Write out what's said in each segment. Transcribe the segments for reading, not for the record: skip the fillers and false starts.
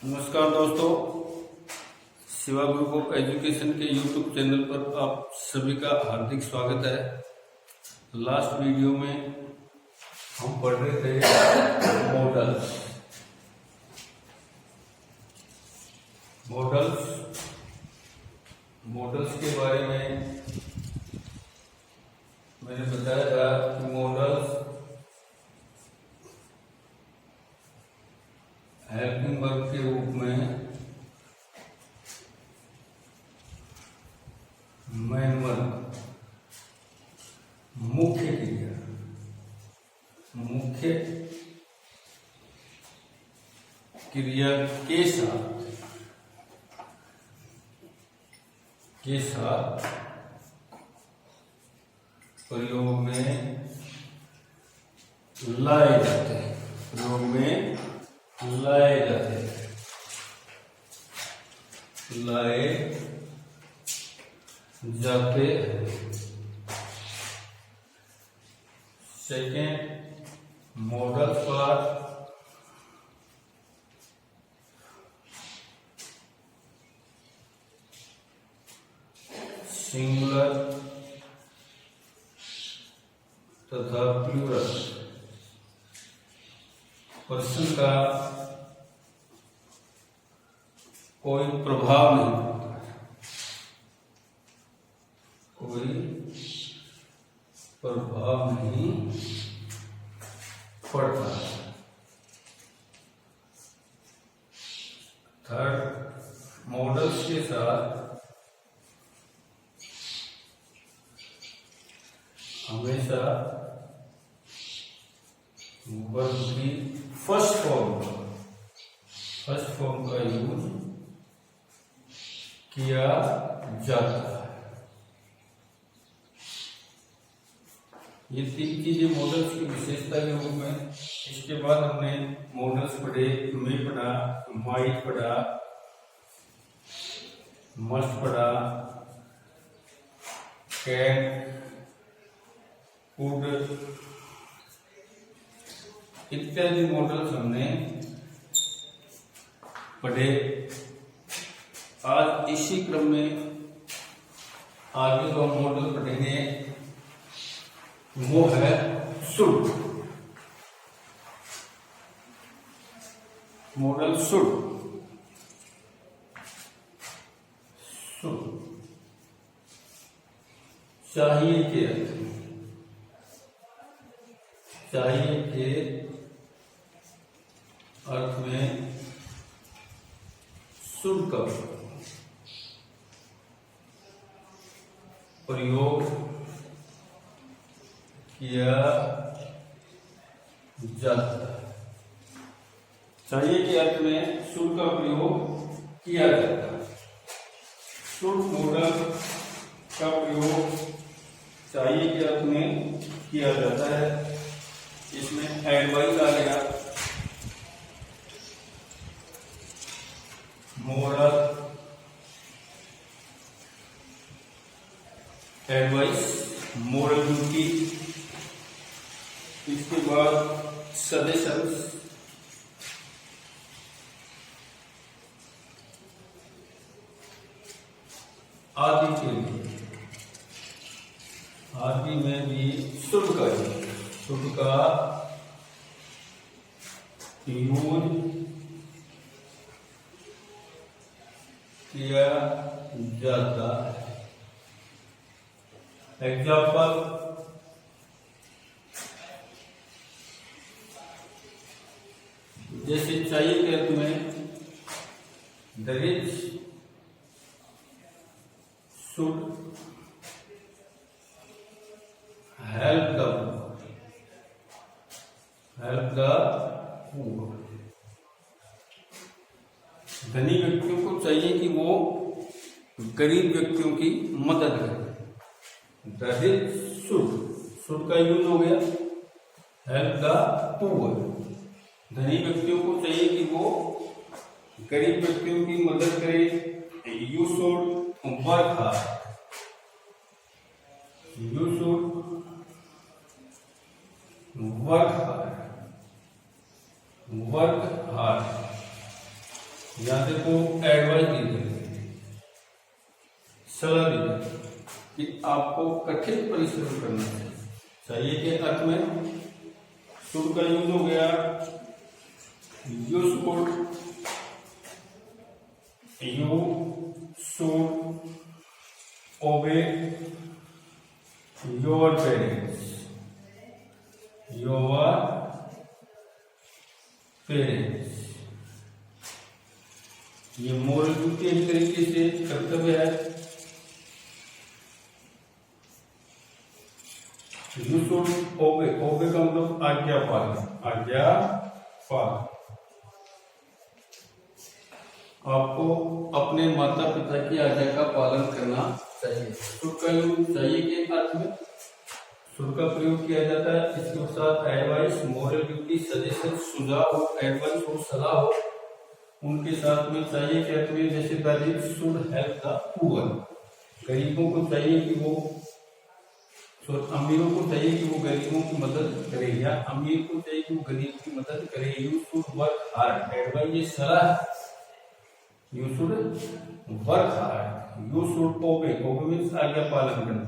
नमस्कार दोस्तों, Shiva group of education के यूट्यूब चैनल पर आप सभी का हार्दिक स्वागत है। लास्ट वीडियो में हम पढ़ रहे थे मॉडल्स मॉडल्स के बारे में मैंने बताया था कि मॉडल्स हेल्पिंग वर्ब के रूप में मेन वर्ब मुख्य क्रिया के साथ प्रयोग में लाए जाते हैं लाए जाते हैं। सेकेंड, मॉडल फॉर सिंगुलर तथा प्लूरल पर्सन का कोई प्रभाव नहीं पड़ता है, थर्ड, मॉडल्स के साथ हमेशा वर्ब की फर्स्ट फॉर्म का यूज किया जाता है। ये तीन चीजें मॉडल्स की विशेषता के रूप में। इसके बाद हमने मॉडल्स पढ़े, मैं पढ़ा, माइट पढ़ा, मस्ट पढ़ा, कैन, कुड इत्यादि मॉडल्स हमने पढ़े। आज इसी क्रम में आगे जो मॉडल पढ़ेंगे वो है शुड। मॉडल शुड चाहिए के अर्थ में शुड का प्रयोग किया जाता है। चाहिए के अर्थ में शुड का प्रयोग किया जाता है। शुड मॉडल का प्रयोग चाहिए के अर्थ में किया जाता है। इसमें एडवाइस आ गया, मॉडल एडवाइस, मॉरल ड्यूटी, इसके बाद सजेशंस, आदि में भी शुड का यूज किया जाता है। एग्जाम्पल, जैसे चाहिए के अर्थ में the rich should help the poor. धनी व्यक्तियों को चाहिए कि वो गरीब व्यक्तियों की मदद करें। द रिच शुड का यूज हो गया हेल्प द पुअर। धनी व्यक्तियों को चाहिए कि वो गरीब व्यक्तियों की मदद करें। You should work hard. Work hard यहाँ देखो एडवाइस दी गई, सलाह दी गई कि आपको कठिन परिश्रम करना चाहिए के अर्थ में शुड का यूज हो गया यू शुड ओबे योर पेरेंट्स, ये मोरल ड्यूटी एक तरीके से कर्तव्य है। यू शुड ओबे, ओबे का मतलब आज्ञा पालन, आज्ञा पालन। आपको अपने माता पिता की आज्ञा का पालन करना चाहिए। शुड का यूज चाहिए के अर्थ में शुड का प्रयोग किया जाता है। इसके साथ एडवाइस, मोरल ड्यूटी, सजेशन, सुझाव हो, एडवाइस हो, सलाह हो, उनके साथ में चाहिए के अर्थ में जैसे the rich should help the poor, गरीबों को चाहिए कि वो, अमीरों को चाहिए कि वो गरीबों की मदद करे, या अमीर को चाहिए कि वो गरीब की मदद करे। You should work hard, advice ये सलाह, you should work hard. You should obey, obey means आज्ञा पालन करना।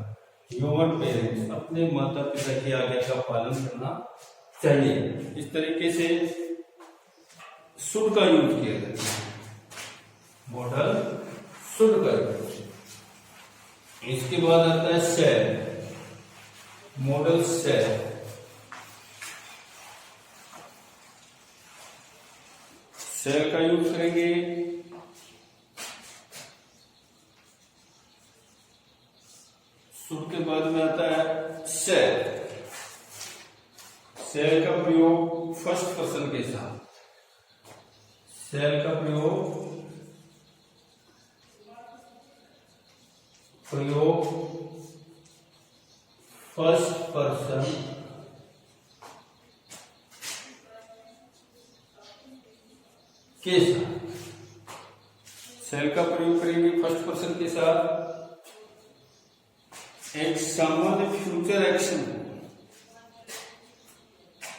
योर पेरेंट्स, अपने माता पिता की आज्ञा का पालन करना चाहिए। इस तरीके से शुड का यूज किया जाता है, मॉडल शुड का यूज। इसके बाद आता है शैल, मॉडल शैल। शैल का यूज करेंगे शुड के बाद में आता है शैल। शैल का प्रयोग फर्स्ट पर्सन के साथ, शैल का प्रयोग फर्स्ट पर्सन के साथ। शैल का प्रयोग करेंगे फर्स्ट पर्सन के साथ एक सामान्य फ्यूचर एक्शन,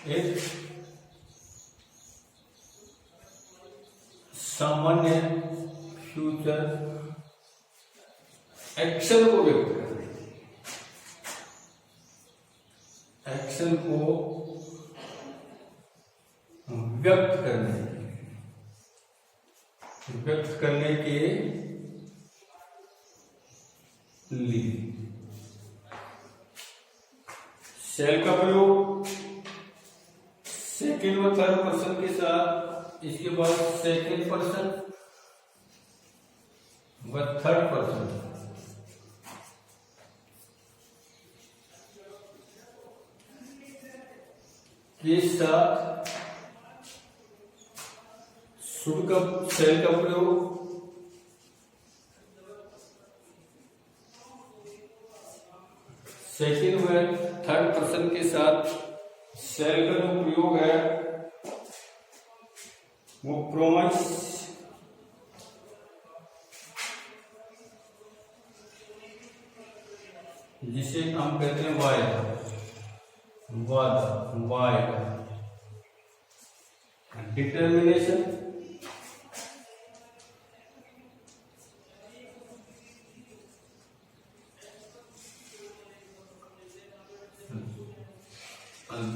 एक सामान्य फ्यूचर एक्शन को व्यक्त करने, एक्शन को व्यक्त करने के लिए शैल का प्रयोग सेकेंड व थर्ड पर्सन के साथ। इसके बाद सेकेंड पर्सन व थर्ड पर्सन के साथ शुड का, शैल का प्रयोग सेकेंड व थर्ड पर्सन के साथ। शैल का जो प्रयोग है वो प्रोमाइस, जिसे हम कहते हैं वायदा, डिटर्मिनेशन,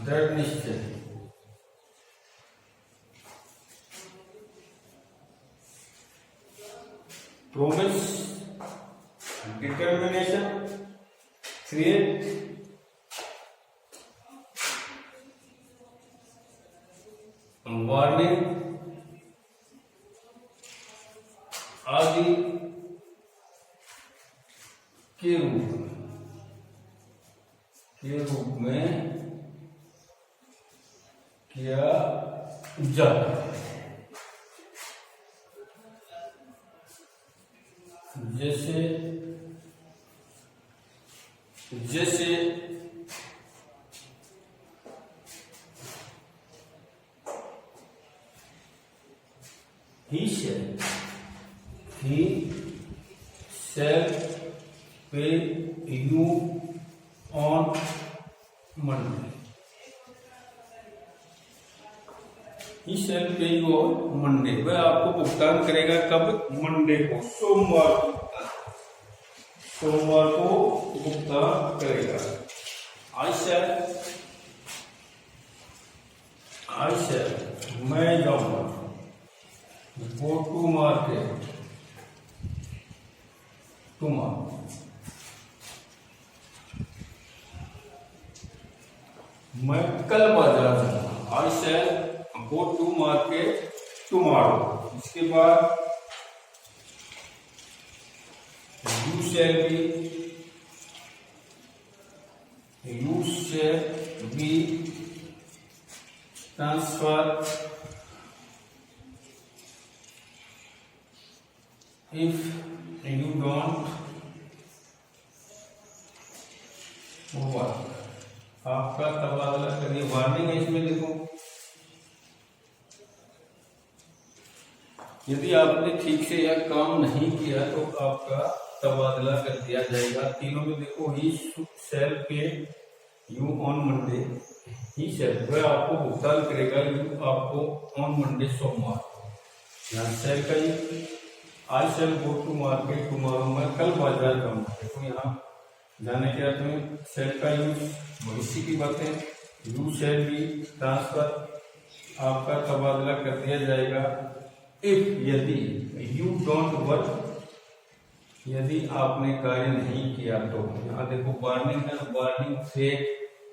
दृढ़ निश्चय, प्रोमिस, डिटर्मिनेशन, क्रिएट, वार्निंग आदि के रूप में किया जाता है। जैसे he shall pay you on Monday. ही शैल पे यू ऑन मंडे, वह आपको भुगतान करेगा कब? मंडे को, सोमवार को भुगतान करेगा। आई शैल मैं जाऊंगा, गो टू मार्केट टुमारो, मैं कल बाजार जाऊंगा। आई शैल गो टू मार्केट टुमारो। इसके बाद you shall be transfer if you don't work, आपका तबादला करिए। वार्निंग है इसमें, देखो यदि आपने ठीक से यह काम नहीं किया तो आपका तबादला कर दिया जाएगा। तीनों में देखो, ही शैल पे यू ऑन मंडे, ही शैल वह आपको भुगतान करेगा यू आपको ऑन मंडे सोमवार। यहाँ शैल का ही आई शैल गो टू मार्केट टुमारो, मैं कल बाजार जाऊंगा। देखो यहाँ जाने के अर्थ में शैल का यूज भविष्य की बातें, यू शैल बी ट्रांसफर, आपका तबादला कर दिया जाएगा। इफ यदि यू डोंट वर्क, यदि आपने कार्य नहीं किया तो। यहाँ देखो वार्निंग है, वार्निंग थ्रेट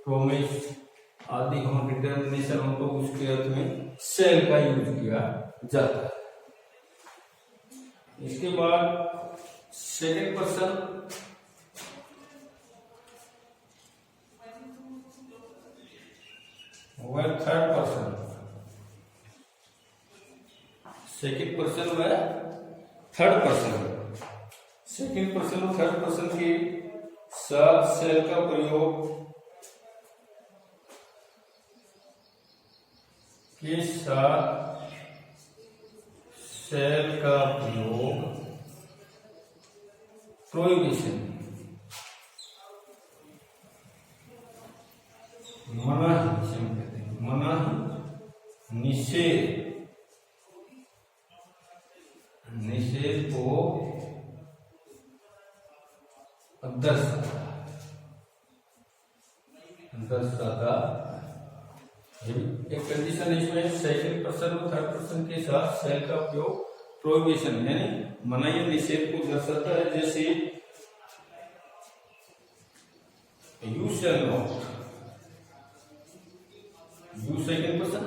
प्रोमिस आदि हो, डिटर्मिनेशन हो तो उसके अर्थ में शैल का यूज किया जाता है। इसके बाद सेकंड पर्सन, वह थर्ड पर्सन, सेकंड पर्सन वह थर्ड पर्सन। सेकंड पर्सन और थर्ड पर्सन के साथ शैल का प्रयोग के साथ शैल का प्रयोग प्रोहिबिशन, मनाही, निषेध को दर्शाता। एक कंडीशन इसमें सेकंड पर्सन और थर्ड पर्सन के साथ शैल का उपयोग प्रोहिबिशन यानी मनाही निषेध को दर्शाता है। जैसे you shall not, you second person,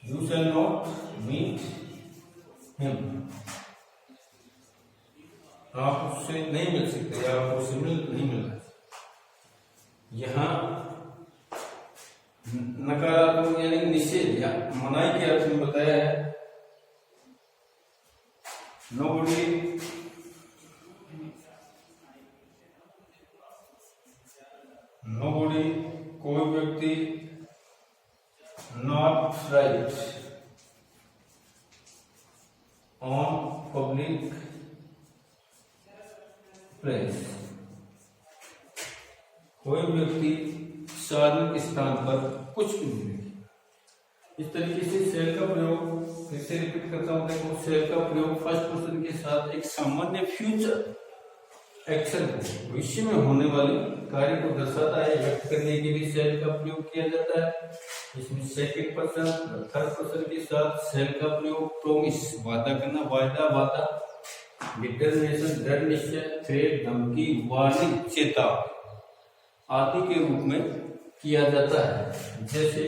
you shall not meet him, आप उससे नहीं मिल सकते या आप उससे नहीं मिलना। यहाँ नकारात्मक यानी निषेध या मनाही के अर्थ में बताया है। नोबडी कोई व्यक्ति, not write on public place, कोई व्यक्ति सार्वजनिक स्थान पर कुछ भी नहीं। इस तरीके से शैल का प्रयोग, फिर से रिपीट करता हूं, देखो शैल का प्रयोग फर्स्ट पर्सन के साथ एक सामान्य फ्यूचर एक्शन को, भविष्य में होने वाले कार्य को दर्शाता है, व्यक्त करने के लिए शैल का प्रयोग किया जाता है। इसमें सेकंड पर्सन और थर्ड पर्सन के साथ शैल का प्रयोग प्रोमिस वादा करना, वादा, डिटर्मिनेशन दृढ़ निश्चय, थ्रेट धमकी, वार्निंग चेतावनी आदि के रूप में किया जाता है। जैसे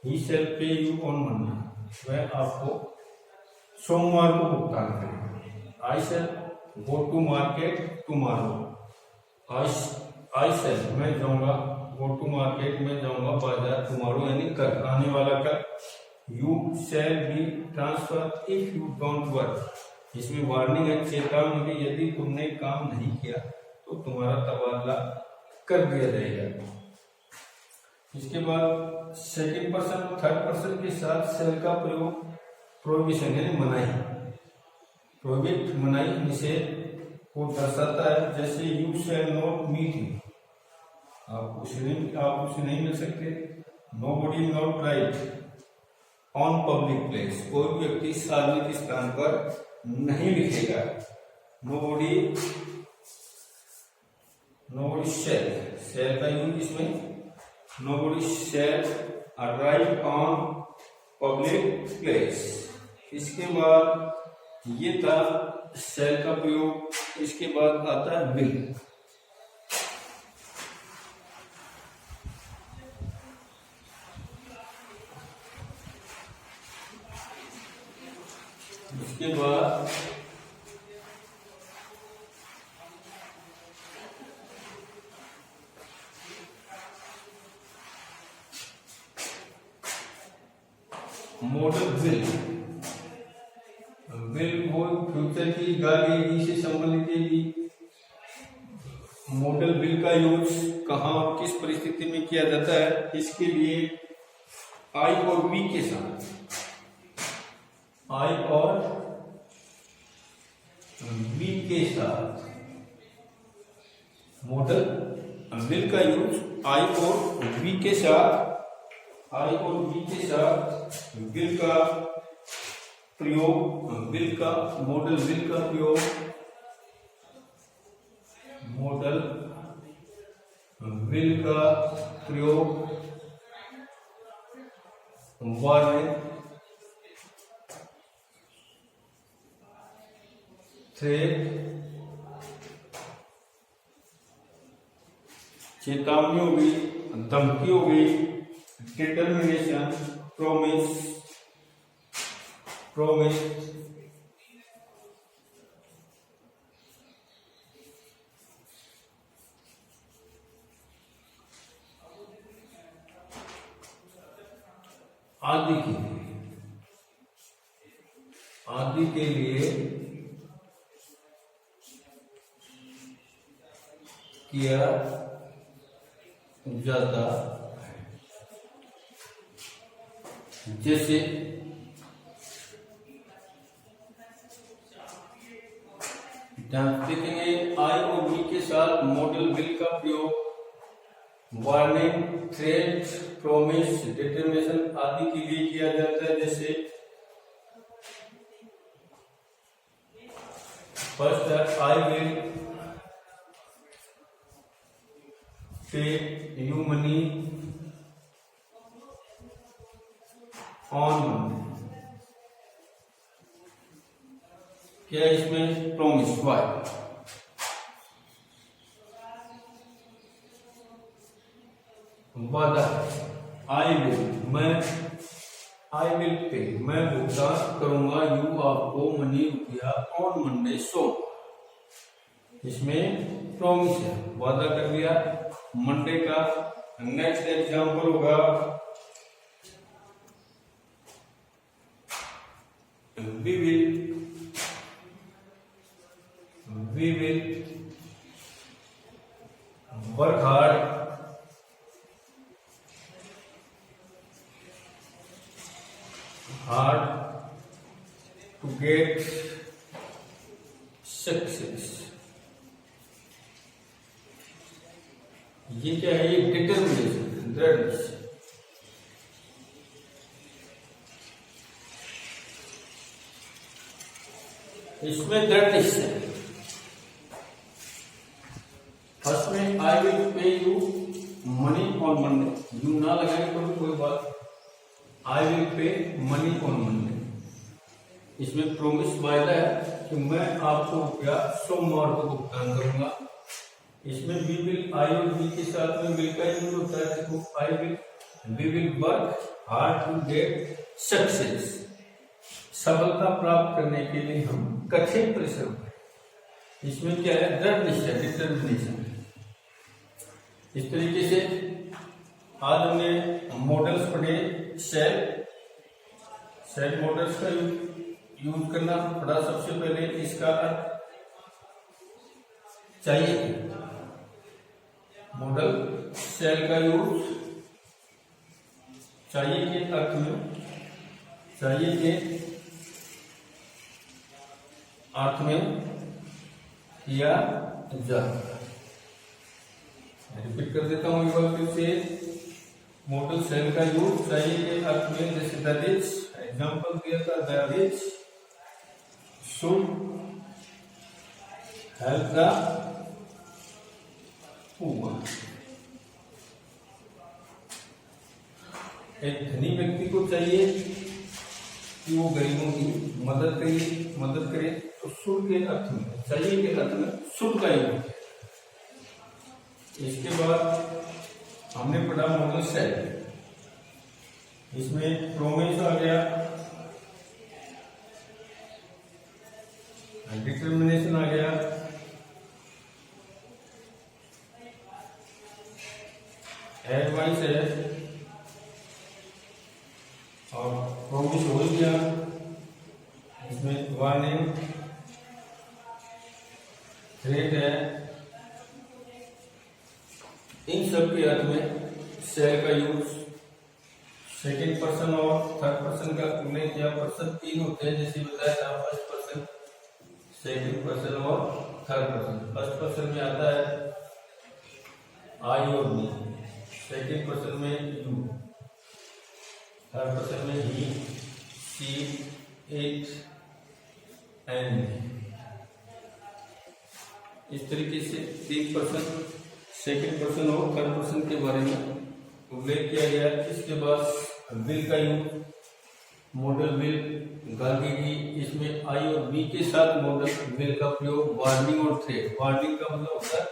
ही शैल पे यू ऑन मंडे, वह आपको सोमवार को भुगतान करेगा। आई शैल गो टू मार्केट टुमारो, आई शैल मैं जाऊंगा, गो टू मार्केट में जाऊंगा बाजार, टुमारो यानी कल, आने वाला कल। You shall be transfer if you don't work, इसमें वार्निंग है, चेतावनी है, यदि तुमने काम नहीं किया तो तुम्हारा तबादला कर दिया जाएगा। इसके बाद सेकंड पर्सन और थर्ड पर्सन के साथ शैल का प्रयोग प्रोहिबिशन यानी मनाही, प्रोहिबिट मनाही निषेध को दर्शाता है। जैसे you shall not meet him, आप उसे नहीं मिल सकते। Nobody not write on public place, कोई व्यक्ति सार्वजनिक स्थान पर नहीं लिखेगा। नोबडी शेल का यूज इसमें, nobody shall write on public place. इसके बाद ये था शेल का प्रयोग। इसके बाद आता है विल। इसके बाद मॉडल विल वो फ्यूचर की गारंटी से संबंधित है। मॉडल विल का यूज कहाँ और किस परिस्थिति में किया जाता है, इसके लिए आई और वी के साथ, आई और वी के साथ मॉडल विल का यूज आई और वी के साथ, आई और वी के साथ विल का प्रयोग, विल का मॉडल विल का प्रयोग, मॉडल विल का प्रयोग वार्निंग, थ्रेट, चेतावनी हो गई, धमकी हो गई, डिटर्मिनेशन, प्रॉमिस आदि के लिए किया जाता है। जैसे देखेंगे आई और वी के साथ मॉडल विल का प्रयोग वार्निंग, थ्रेट, प्रॉमिस, डिटरमिनेशन आदि के लिए किया जाता है। जैसे फर्स्ट है I will pay you money on Monday. क्या इसमें प्रॉमिस वाई, वादा, आई विल पे मैं भुगतान करूंगा यू आपको मनी रुपया ऑन मंडे सो। इसमें प्रॉमिस है, वादा कर दिया मंडे का। नेक्स्ट एग्जांपल होगा we will work hard to get success। ये क्या है, ये डिटर्मिनेशन, दृढ़। इसमें दृढ़ निश्चय। फर्स्ट में I will pay you money on Monday, you ना लगाए तो कोई बात, I will pay money on Monday. इसमें प्रॉमिस वायदा है कि मैं आपको रुपया सोमवार को भुगतान करूंगा। इसमें वी विल आई और वी के साथ में विल का यूज होता है। देखो I will, we will work hard to get success. सफलता प्राप्त करने के लिए हम कठिन परिश्रम करें। इसमें क्या है, दृढ़ निश्चय, डिटर्मिनेशन। इस तरीके से आज हमने मॉडल्स पढ़े। सेल मॉडल्स का यूज करना पड़ा। सबसे पहले इसका चाहिए मॉडल सेल का यूज चाहिए के अर्थ में, चाहिए के अर्थ में किया जाता है। रिपीट कर देता हूं एक बार फिर से। मॉडल सेल का यूज चाहिए के अर्थ में, जैसे दैट इज एग्जांपल दिया था, that is should help the poor. एक धनी व्यक्ति को चाहिए कि वो गरीबों की मदद करे, तो शुड के अर्थ में, चाहिए के अर्थ में शुड का यूज है। इसके बाद हमने पढ़ा मॉडल सेल, इसमें प्रोमिस आ गया, डिटर्मिनेशन आ गया, एडवाइस है और प्रोमिस हो गया, इसमें वार्निंग, थ्रेट है। इन सब के अर्थ में सेल का यूज सेकंड पर्सन और थर्ड पर्सन का उल्लेख किया। पर्सन तीन होते हैं, जैसे बताया था, फर्स्ट पर्सन, सेकंड पर्सन और थर्ड पर्सन। फर्स्ट पर्सन में आता है आई और मी, सेकंड पर्सन में यू, थर्ड पर्सन में ही, शी, इट एंड। इस तरीके से तीन पर्सन, सेकंड पर्सन और थर्ड पर्सन के बारे में उल्लेख किया गया। इसके बाद विल का use, model will, Gandhi ji, इसमें आई और बी के साथ मॉडल विल का प्रयोग। वार्निंग और थ्रेट, वार्निंग का मतलब होता है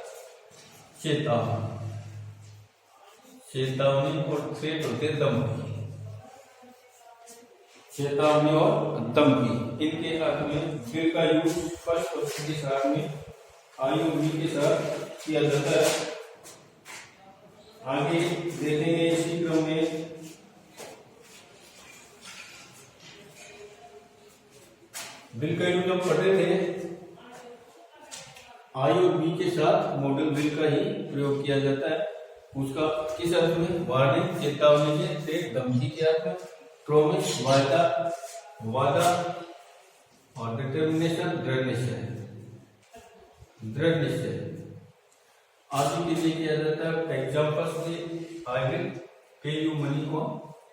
चेतावनी और थ्रेट होते हैं धमकी। चेतावनी और धमकी, इनके अर्थ में विल का यूज फर्स्ट पर्सन के साथ में आई और बी के साथ किया जाता है। आगे देखेंगे इसी क्रम में विल का यूज हम पढ़ रहे थे, आई और बी के साथ मॉडल विल का ही प्रयोग किया जाता है। उसका किस अर्थ में? वार्निंग, चेतावनी के, थ्रेट, धमकी के अर्थ में, प्रॉमिस, वादा और डिटर्मिनेशन, दृढ़ निश्चय आदि के लिए किया जाता है। एग्जाम्पल्स में I will pay you money on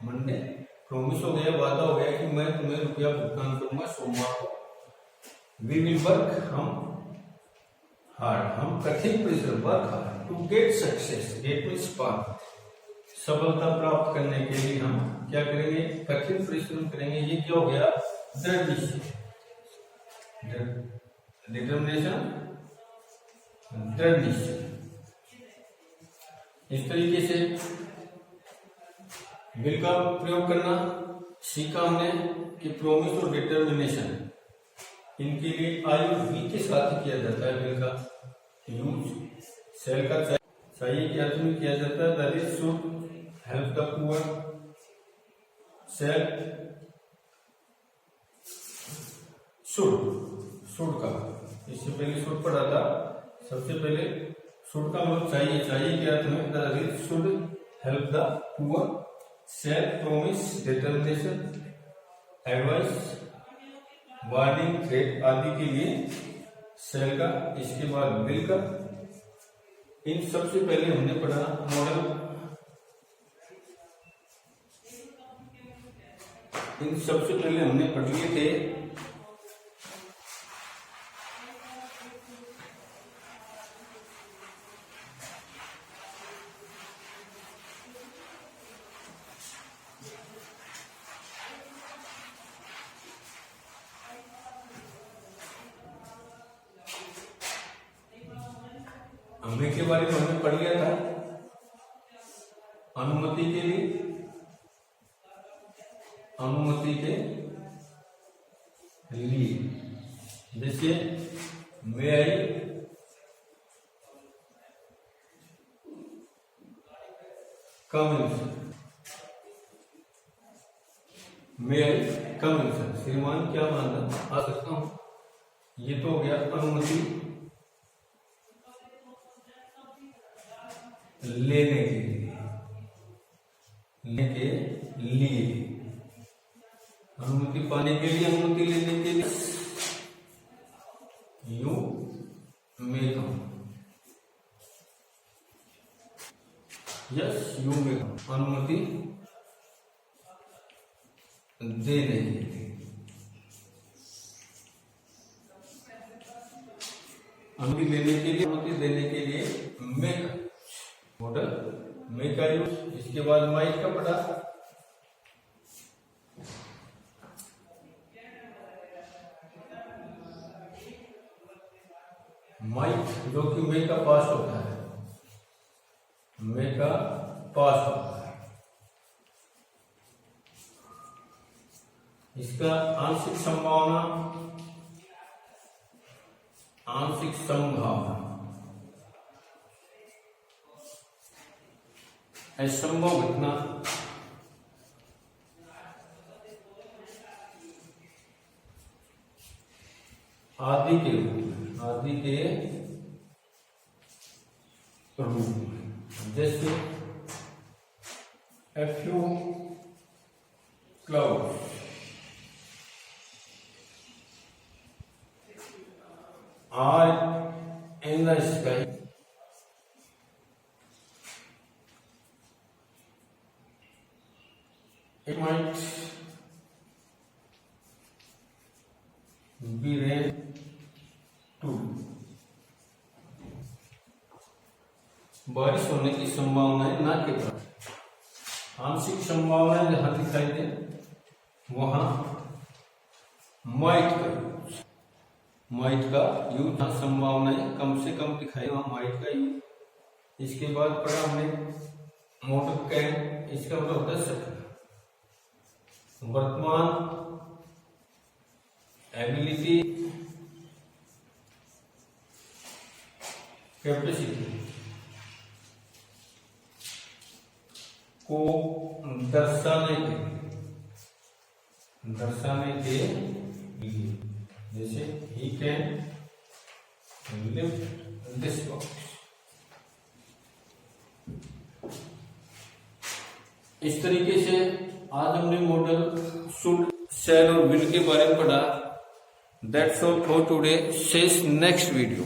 Monday, promise हो गया, वादा हो गया कि मैं तुम्हें रुपया भुगतान करूंगा सोमवार को। वी विल वर्क, हम कठिन परिश्रम, work hard to get success, get means पार, सफलता प्राप्त करने के लिए हम क्या करेंगे? कठिन परिश्रम करेंगे। ये क्या हो गया? दृढ़ निश्चय, डिटर्मिनेशन, दृढ़ निश्चय। इस तरीके से विल का प्रयोग करना सीखा हमने कि प्रोमिस और डिटर्मिनेशन, इनके लिए आई और बी के साथ किया जाता है विल का यूज। सेल का चाहिए के अर्थ में किया जाता है, that is should help the poor. Shall should का, इससे पहले शुड पढ़ा था। सबसे पहले शुड का मतलब चाहिए के अर्थ में, that is should help the poor. Shall, promise, determination, advice, warning, threat आदि के लिए सेल का। इसके बाद विल का। इन सबसे पहले हमने पढ़ा मॉडल, इन सबसे पहले हमने पढ़ लिए थे हमने के बारे में हमने पढ़ लिया था अनुमति के लिए, अनुमति के लिए, जैसे मे आई कम इन, मे आई कम इन, श्रीमान क्या मानता आ सकता हूं। ये तो हो गया अनुमति लेने के लिए, अनुमति पाने के लिए, अनुमति लेने के लिए। You may come, yes you may come. अनुमति दे रही है। अनुमति देने के लिए मेक मॉडल मेक का यूज। इसके बाद माइट का पढ़ा, माइट जो कि मे का पास्ट होता है, मे का पास्ट होता है। इसका आंशिक संभावना, आंशिक संभावना असंभव घटना आदि के रूप में, आदि के रूप में, जैसे a few clouds are in the sky, it might be rain too. बारिश होने की संभावना है ना के बराबर। आंशिक संभावना जहां दिखाई दे वहां माइट का यूज, संभावनाएं कम से कम दिखाई वहां माइट का यूज। इसके बाद पढ़ा हमने मोटर कैन, इसका मतलब होता है सपना, वर्तमान एबिलिटी, कैपेसिटी को दर्शाने के लिए, जैसे he can lift this box. इस तरीके से आज हमने मॉडल शुड, शैल और विल के बारे में पढ़ा। That's all for today. सेस नेक्स्ट वीडियो।